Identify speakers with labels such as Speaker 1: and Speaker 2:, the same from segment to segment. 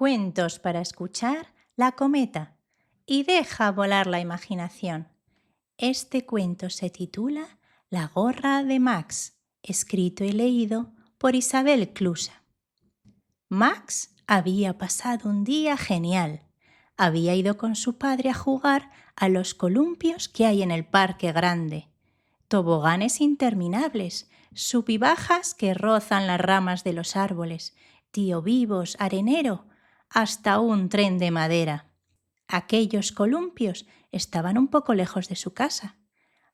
Speaker 1: Cuentos para escuchar La cometa y deja volar la imaginación. Este cuento se titula La gorra de Max, escrito y leído por Isabel Clusa. Max había pasado un día genial. Había ido con su padre a jugar a los columpios que hay en el parque grande. Toboganes interminables, sub y bajas que rozan las ramas de los árboles, tío vivos, arenero, hasta un tren de madera. Aquellos columpios estaban un poco lejos de su casa.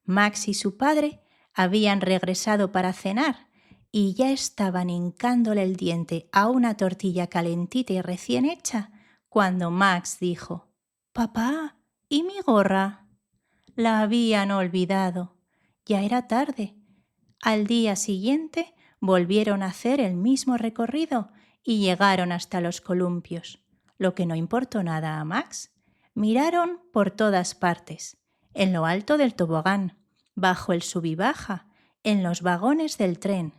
Speaker 1: Max y su padre habían regresado para cenar y ya estaban hincándole el diente a una tortilla calentita y recién hecha cuando Max dijo: «Papá, ¿y mi gorra?» La habían olvidado. Ya era tarde. Al día siguiente volvieron a hacer el mismo recorrido y llegaron hasta los columpios, lo que no importó nada a Max. Miraron por todas partes, en lo alto del tobogán, bajo el sub y baja, en los vagones del tren,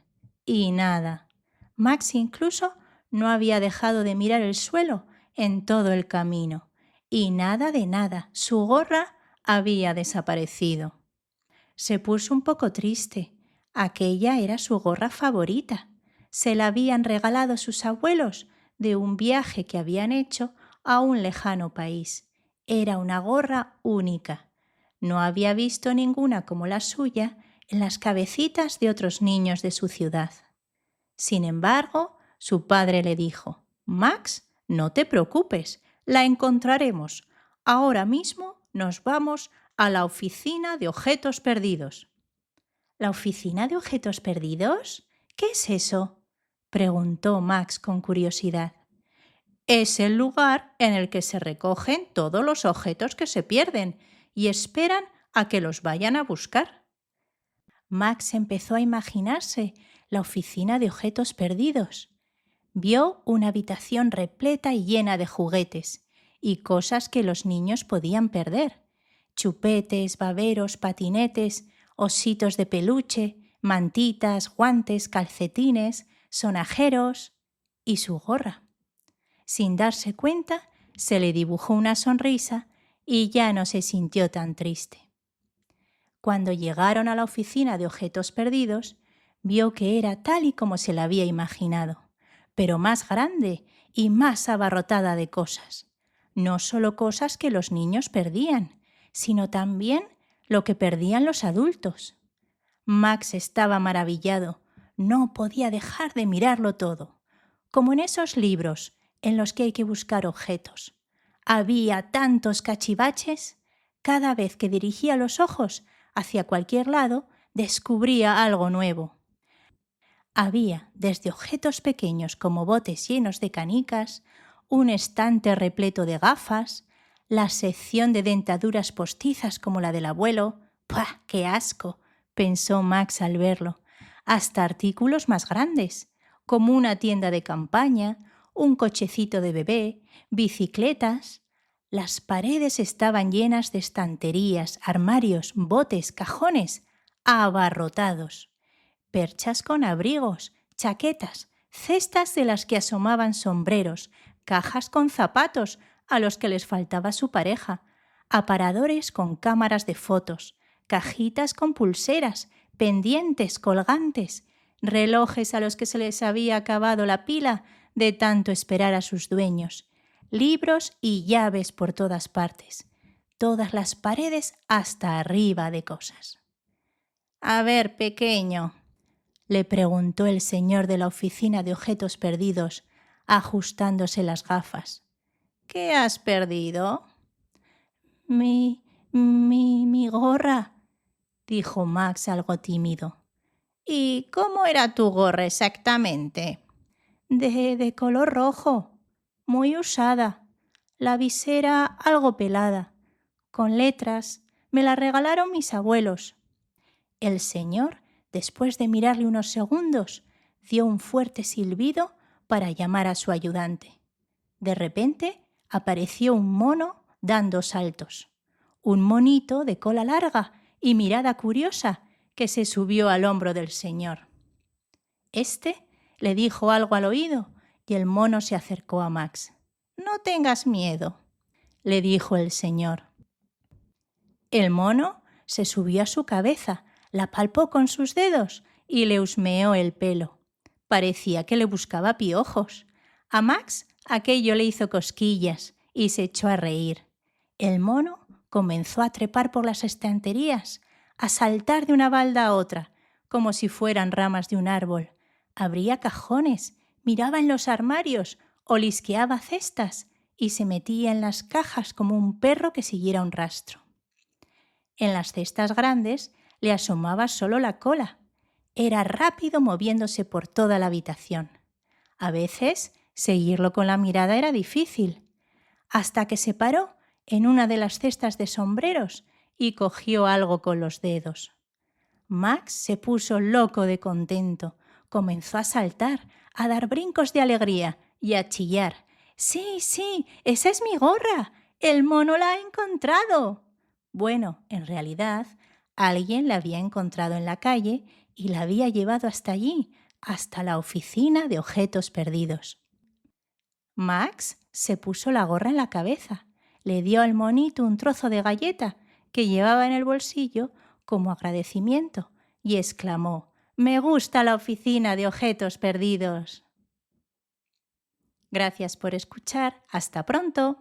Speaker 1: y nada. Max incluso no había dejado de mirar el suelo en todo el camino, y nada de nada, su gorra había desaparecido. Se puso un poco triste. Aquella era su gorra favorita. Se la habían regalado sus abuelos de un viaje que habían hecho a un lejano país. Era una gorra única. No había visto ninguna como la suya en las cabecitas de otros niños de su ciudad. Sin embargo, su padre le dijo: «Max, no te preocupes, la encontraremos. Ahora mismo nos vamos a la oficina de objetos perdidos». ¿La oficina de objetos perdidos? ¿Qué es eso?, preguntó Max con curiosidad. Es el lugar en el que se recogen todos los objetos que se pierden y esperan a que los vayan a buscar. Max empezó a imaginarse la oficina de objetos perdidos. Vio una habitación repleta y llena de juguetes y cosas que los niños podían perder: chupetes, baberos, patinetes, ositos de peluche, mantitas, guantes, calcetines, sonajeros y su gorra. Sin darse cuenta, se le dibujó una sonrisa y ya no se sintió tan triste. Cuando llegaron a la oficina de objetos perdidos, vio que era tal y como se la había imaginado, pero más grande y más abarrotada de cosas. No solo cosas que los niños perdían, sino también lo que perdían los adultos. Max estaba maravillado. No podía dejar de mirarlo todo, como en esos libros en los que hay que buscar objetos. Había tantos cachivaches. Cada vez que dirigía los ojos hacia cualquier lado, descubría algo nuevo. Había desde objetos pequeños como botes llenos de canicas, un estante repleto de gafas, la sección de dentaduras postizas como la del abuelo. ¡Pah, qué asco!, pensó Max al verlo. Hasta artículos más grandes, como una tienda de campaña, un cochecito de bebé, bicicletas. Las paredes estaban llenas de estanterías, armarios, botes, cajones, abarrotados. Perchas con abrigos, chaquetas, cestas de las que asomaban sombreros, cajas con zapatos a los que les faltaba su pareja, aparadores con cámaras de fotos, cajitas con pulseras, pendientes, colgantes, relojes a los que se les había acabado la pila de tanto esperar a sus dueños, libros y llaves por todas partes, todas las paredes hasta arriba de cosas. «A ver, pequeño», le preguntó el señor de la oficina de objetos perdidos, ajustándose las gafas. «¿Qué has perdido?» Mi gorra», dijo Max algo tímido. «¿Y cómo era tu gorra exactamente?» De color rojo, muy usada, la visera algo pelada, con letras. Me la regalaron mis abuelos». El señor, después de mirarle unos segundos, dio un fuerte silbido para llamar a su ayudante. De repente apareció un mono dando saltos. Un monito de cola larga y mirada curiosa que se subió al hombro del señor. Este le dijo algo al oído y el mono se acercó a Max. No tengas miedo, le dijo el señor. El mono se subió a su cabeza, la palpó con sus dedos y le husmeó el pelo. Parecía que le buscaba piojos. A Max aquello le hizo cosquillas y se echó a reír. El mono comenzó a trepar por las estanterías, a saltar de una balda a otra, como si fueran ramas de un árbol. Abría cajones, miraba en los armarios, olisqueaba cestas y se metía en las cajas como un perro que siguiera un rastro. En las cestas grandes le asomaba solo la cola. Era rápido moviéndose por toda la habitación. A veces seguirlo con la mirada era difícil, hasta que se paró en una de las cestas de sombreros y cogió algo con los dedos. Max se puso loco de contento, comenzó a saltar, a dar brincos de alegría y a chillar. ¡Sí, sí! ¡Esa es mi gorra! ¡El mono la ha encontrado! Bueno, en realidad, alguien la había encontrado en la calle y la había llevado hasta allí, hasta la oficina de objetos perdidos. Max se puso la gorra en la cabeza, le dio al monito un trozo de galleta que llevaba en el bolsillo como agradecimiento y exclamó: «Me gusta la oficina de objetos perdidos». Gracias por escuchar. Hasta pronto.